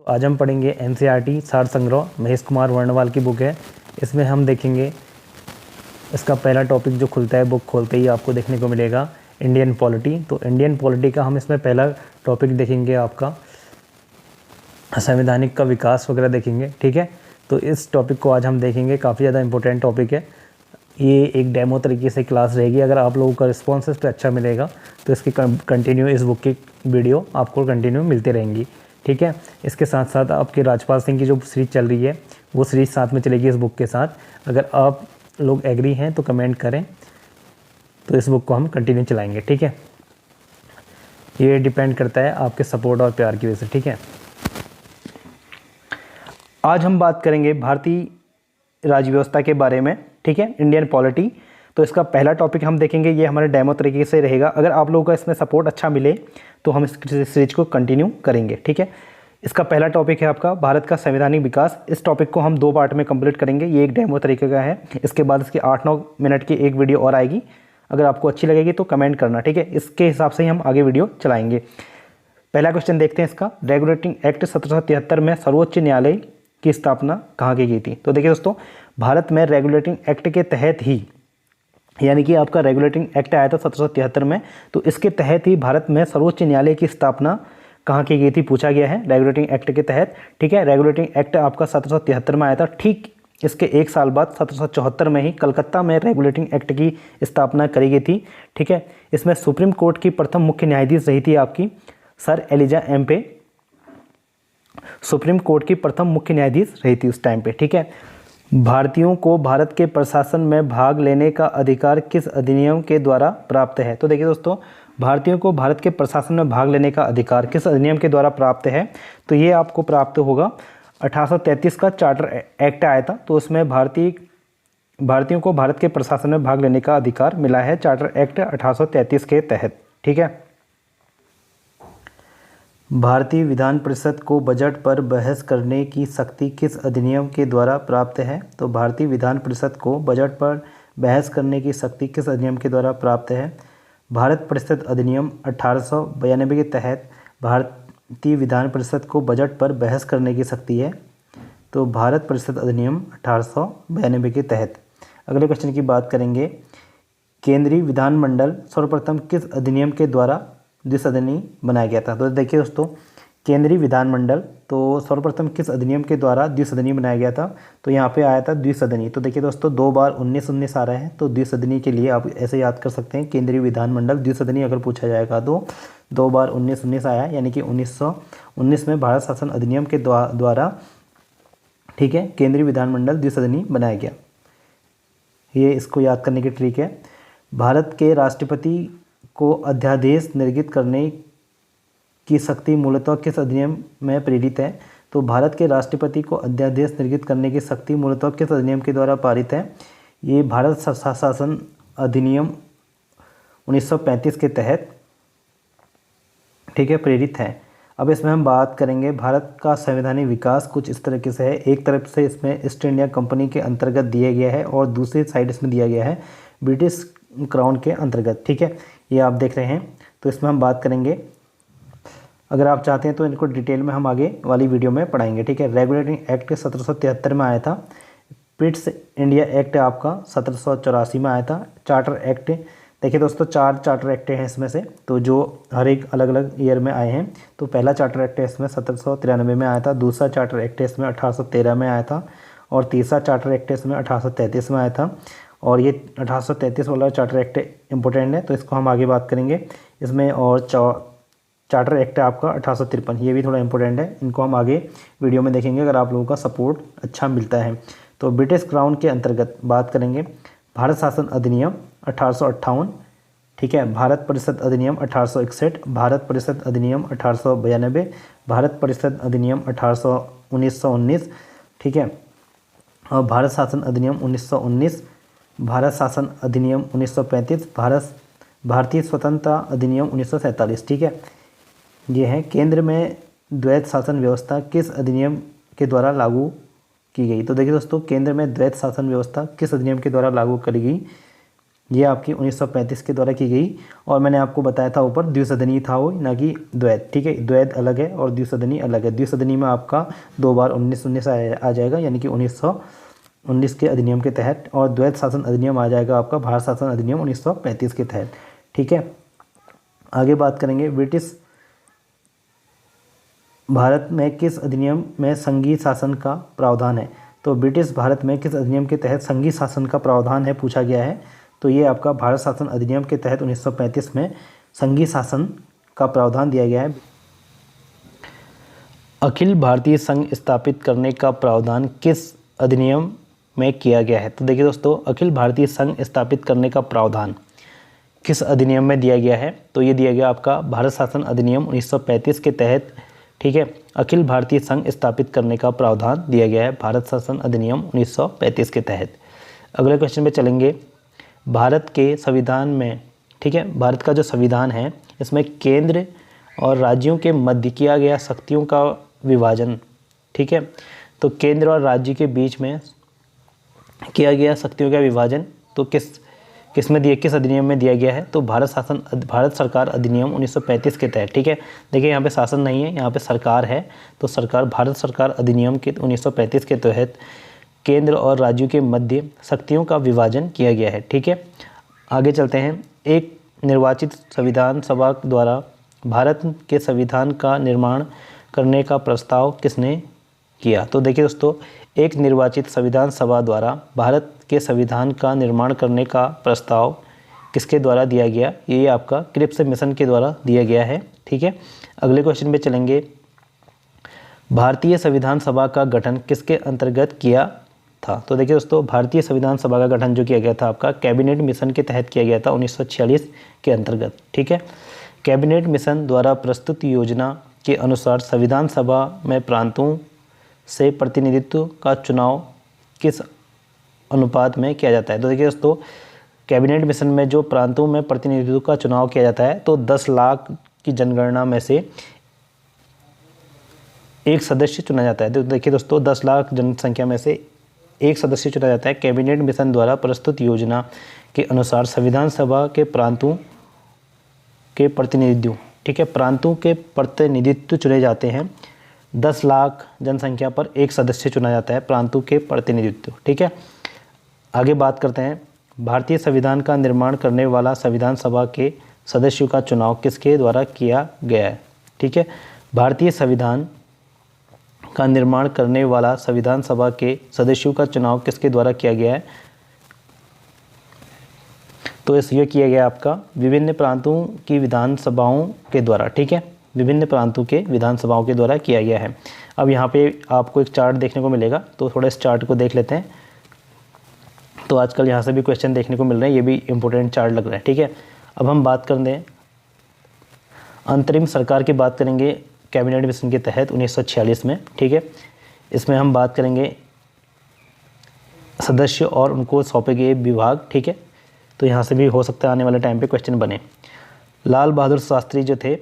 आज हम पढ़ेंगे एनसीईआरटी सार संग्रह, महेश कुमार वर्णवाल की बुक है। इसमें हम देखेंगे इसका पहला टॉपिक जो खुलता है, बुक खोलते ही आपको देखने को मिलेगा इंडियन पॉलिटी। तो इंडियन पॉलिटी का हम इसमें पहला टॉपिक देखेंगे, आपका संवैधानिक का विकास वगैरह देखेंगे। ठीक है, तो इस टॉपिक को आज हम देखेंगे, काफ़ी ज़्यादा इंपॉर्टेंट टॉपिक है। ये एक डेमो तरीके से क्लास रहेगी। अगर आप लोगों का रिस्पॉन्स इस पर अच्छा मिलेगा तो इसकी कंटिन्यू इस बुक की वीडियो आपको कंटिन्यू मिलती रहेंगी। ठीक है, इसके साथ साथ आपके राजपाल सिंह की जो सीरीज चल रही है वो सीरीज साथ में चलेगी इस बुक के साथ। अगर आप लोग एग्री हैं तो कमेंट करें, तो इस बुक को हम कंटिन्यू चलाएंगे। ठीक है, ये डिपेंड करता है आपके सपोर्ट और प्यार की वजह से। ठीक है, आज हम बात करेंगे भारतीय राज्य व्यवस्था के बारे में। ठीक है, इंडियन पॉलिटी। तो इसका पहला टॉपिक हम देखेंगे, ये हमारे डेमो तरीके से रहेगा। अगर आप लोगों का इसमें सपोर्ट अच्छा मिले तो हम इस सीरीज को कंटिन्यू करेंगे। ठीक है, इसका पहला टॉपिक है आपका भारत का संवैधानिक विकास। इस टॉपिक को हम 2 पार्ट में कंप्लीट करेंगे। ये एक डेमो तरीके का है। इसके बाद इसकी 8-9 मिनट की एक वीडियो और आएगी। अगर आपको अच्छी लगेगी तो कमेंट करना। ठीक है, इसके हिसाब से ही हम आगे वीडियो चलाएंगे। पहला क्वेश्चन देखते हैं इसका। रेगुलेटिंग एक्ट 1773 में सर्वोच्च न्यायालय की स्थापना कहाँ की गई थी? तो देखिए दोस्तों, भारत में रेगुलेटिंग एक्ट के तहत ही, यानी कि आपका रेगुलेटिंग एक्ट आया था 1773 में, तो इसके तहत ही भारत में सर्वोच्च न्यायालय की स्थापना कहाँ की गई थी, पूछा गया है रेगुलेटिंग एक्ट के तहत। ठीक है, रेगुलेटिंग एक्ट आपका 1773 में आया था। ठीक इसके 1 साल बाद 1774 में ही कलकत्ता में रेगुलेटिंग एक्ट की स्थापना करी गई थी। ठीक है, इसमें सुप्रीम कोर्ट की प्रथम मुख्य न्यायाधीश रही थी आपकी sir Elijah Impey. Supreme court की प्रथम मुख्य न्यायाधीश रही थी उस टाइम पे। ठीक है, भारतीयों को भारत के प्रशासन में भाग लेने का अधिकार किस अधिनियम के द्वारा प्राप्त है? तो देखिए दोस्तों, भारतीयों को भारत के प्रशासन में भाग लेने का अधिकार किस अधिनियम के द्वारा प्राप्त है? तो ये आपको प्राप्त होगा 1833 का चार्टर एक्ट आया था, तो उसमें भारतीयों को भारत के प्रशासन में भाग लेने का अधिकार मिला है चार्टर एक्ट 1833 के तहत। ठीक है, भारतीय विधान परिषद को बजट पर बहस करने की शक्ति किस अधिनियम के द्वारा प्राप्त है? तो भारतीय विधान परिषद को बजट पर बहस करने की शक्ति किस अधिनियम के द्वारा प्राप्त है? भारत परिषद अधिनियम 1892 के तहत भारतीय विधान परिषद को बजट पर बहस करने की शक्ति है। तो भारत परिषद अधिनियम 1892 के तहत। अगले क्वेश्चन की बात करेंगे, केंद्रीय विधानमंडल सर्वप्रथम किस अधिनियम के द्वारा द्विसदनी बनाया गया था? तो देखिए दोस्तों, केंद्रीय विधानमंडल तो सर्वप्रथम किस अधिनियम के द्वारा द्विसदनी बनाया गया था? तो यहाँ पे आया था द्विसदनी। तो देखिए दोस्तों, 2 बार 19-19 आ रहा है, तो द्विसदनी के लिए आप ऐसे याद कर सकते हैं, केंद्रीय विधानमंडल द्विसदनी अगर पूछा जाएगा तो 2 बार 19-19 आया, यानी कि 1919 में भारत शासन अधिनियम के द्वारा, ठीक है, केंद्रीय विधानमंडल द्विसदनी बनाया गया। ये इसको याद करने की ट्रिक है। भारत के राष्ट्रपति को अध्यादेश निर्गत करने की शक्ति मूलतः किस अधिनियम में प्रेरित है? तो भारत के राष्ट्रपति को अध्यादेश निर्गत करने की शक्ति मूलतः किस अधिनियम के द्वारा पारित है? ये भारत शासन अधिनियम 1935 के तहत, ठीक है, प्रेरित है। अब इसमें हम बात करेंगे भारत का संवैधानिक विकास कुछ इस तरीके से है। एक तरफ से इसमें ईस्ट इंडिया कंपनी के अंतर्गत दिया गया है और दूसरी साइड इसमें दिया गया है ब्रिटिश क्राउन के अंतर्गत। ठीक है, ये आप देख रहे हैं। तो इसमें हम बात करेंगे, अगर आप चाहते हैं तो इनको डिटेल में हम आगे वाली वीडियो में पढ़ाएंगे। ठीक है, रेगुलेटिंग एक्ट 1773 में आया था। ब्रिटिश इंडिया एक्ट आपका 1784 में आया था। चार्टर एक्ट, देखिए दोस्तों, 4 चार्टर एक्ट हैं इसमें से, तो जो हर एक अलग अलग ईयर में आए हैं। तो पहला चार्टर एक्ट इसमें 1793 में आया था, दूसरा चार्टर एक्ट इसमें 1813 में आया था, और तीसरा चार्टर एक्ट इसमें 1833 में आया था। और ये 1833 वाला चार्टर एक्ट इंपॉर्टेंट है, तो इसको हम आगे बात करेंगे इसमें। और चार्टर एक्ट है आपका 1853, ये भी थोड़ा इंपॉर्टेंट है, इनको हम आगे वीडियो में देखेंगे अगर आप लोगों का सपोर्ट अच्छा मिलता है। तो ब्रिटिश क्राउन के अंतर्गत बात करेंगे, भारत शासन अधिनियम 1858, ठीक है, भारत परिषद अधिनियम 1861, भारत परिषद अधिनियम 1892, भारत परिषद अधिनियम 1919, ठीक है, और भारत शासन अधिनियम 1919, भारत शासन अधिनियम 1935, भारतीय स्वतंत्रता अधिनियम 1947। ठीक है, ये है। केंद्र में द्वैत शासन व्यवस्था किस अधिनियम के द्वारा लागू की गई? तो देखिए दोस्तों, केंद्र में द्वैत शासन व्यवस्था किस अधिनियम के द्वारा लागू करी गई? ये आपकी 1935 के द्वारा की गई। और मैंने आपको बताया था ऊपर द्विसदनीय था वो, ना कि द्वैध। ठीक है, द्वैध अलग है और द्विसदनीय अलग है। द्विसदनीय में आपका 2 बार 1919 आ जाएगा, यानी कि 1919 के अधिनियम के तहत, और द्वैध शासन अधिनियम आ जाएगा आपका भारत शासन अधिनियम 1935 के तहत। ठीक है, आगे बात करेंगे ब्रिटिश भारत में किस अधिनियम में संघीय शासन का प्रावधान है। तो ब्रिटिश भारत में किस अधिनियम के तहत संघीय शासन का प्रावधान है, पूछा गया है। तो ये आपका भारत शासन अधिनियम के तहत 1935 में संघीय शासन का प्रावधान दिया गया है। अखिल भारतीय संघ स्थापित करने का प्रावधान किस अधिनियम में किया गया है। तो देखिए दोस्तों, अखिल भारतीय संघ स्थापित करने का प्रावधान किस अधिनियम में दिया गया है। तो ये दिया गया आपका भारत शासन अधिनियम 1935 के तहत। ठीक है, अखिल भारतीय संघ स्थापित करने का प्रावधान दिया गया है भारत शासन अधिनियम 1935 के तहत। अगले क्वेश्चन पे चलेंगे। भारत के संविधान में, ठीक है, भारत का जो संविधान है इसमें केंद्र और राज्यों के मध्य किया गया शक्तियों का विभाजन। ठीक है, तो केंद्र और राज्य के बीच में किया गया शक्तियों का विभाजन तो किस अधिनियम में दिया गया है। तो भारत सरकार अधिनियम 1935 के तहत। ठीक है, देखिए यहाँ पे शासन नहीं है, यहाँ पे सरकार है। तो भारत सरकार अधिनियम के 1935 के तहत केंद्र और राज्यों के मध्य शक्तियों का विभाजन किया गया है। ठीक है, आगे चलते हैं। एक निर्वाचित संविधान सभा द्वारा भारत के संविधान का निर्माण करने का प्रस्ताव किसने किया। तो देखिए दोस्तों, एक निर्वाचित संविधान सभा द्वारा भारत के संविधान का निर्माण करने का प्रस्ताव किसके द्वारा दिया गया। ये आपका क्रिप्स मिशन के द्वारा दिया गया है। ठीक है, अगले क्वेश्चन पे चलेंगे। भारतीय संविधान सभा का गठन किसके अंतर्गत किया था। तो देखिए दोस्तों, भारतीय संविधान सभा का गठन जो किया गया था आपका कैबिनेट मिशन के तहत किया गया था 1946 के अंतर्गत। ठीक है, कैबिनेट मिशन द्वारा प्रस्तुत योजना के अनुसार संविधान सभा में प्रांतों से प्रतिनिधित्व का चुनाव किस अनुपात में किया जाता है। तो देखिए दोस्तों, कैबिनेट मिशन में जो प्रांतों में प्रतिनिधित्व का चुनाव किया जाता है तो 10 लाख की जनगणना में से एक सदस्य चुना जाता है। तो देखिए दोस्तों, 10 लाख जनसंख्या में से एक सदस्य चुना जाता है। कैबिनेट मिशन द्वारा प्रस्तुत योजना के अनुसार संविधान सभा के प्रांतों के प्रतिनिधित्व, ठीक है, प्रांतों के प्रतिनिधित्व चुने जाते हैं। 10 लाख जनसंख्या पर एक सदस्य चुना जाता है प्रांतों के प्रतिनिधित्व। ठीक है, आगे बात करते हैं। भारतीय संविधान का निर्माण करने वाला संविधान सभा के सदस्यों का चुनाव किसके द्वारा किया गया है। ठीक है, भारतीय संविधान का निर्माण करने वाला संविधान सभा के सदस्यों का चुनाव किसके द्वारा किया गया है। तो ये किया गया आपका विभिन्न प्रांतों की विधानसभाओं के द्वारा। ठीक है, विभिन्न प्रांतों के विधानसभाओं के द्वारा किया गया है। अब यहाँ पे आपको एक चार्ट देखने को मिलेगा, तो थोड़ा इस चार्ट को देख लेते हैं। तो आजकल यहाँ से भी क्वेश्चन देखने को मिल रहे हैं, ये भी इम्पोर्टेंट चार्ट लग रहा है। ठीक है, अब हम बात कर दें अंतरिम सरकार की बात करेंगे कैबिनेट मिशन के तहत 1946 में। ठीक है, इसमें हम बात करेंगे सदस्य और उनको सौंपे गए विभाग। ठीक है, तो यहाँ से भी हो सकता है आने वाले टाइम पे क्वेश्चन बने। लाल बहादुर शास्त्री जो थे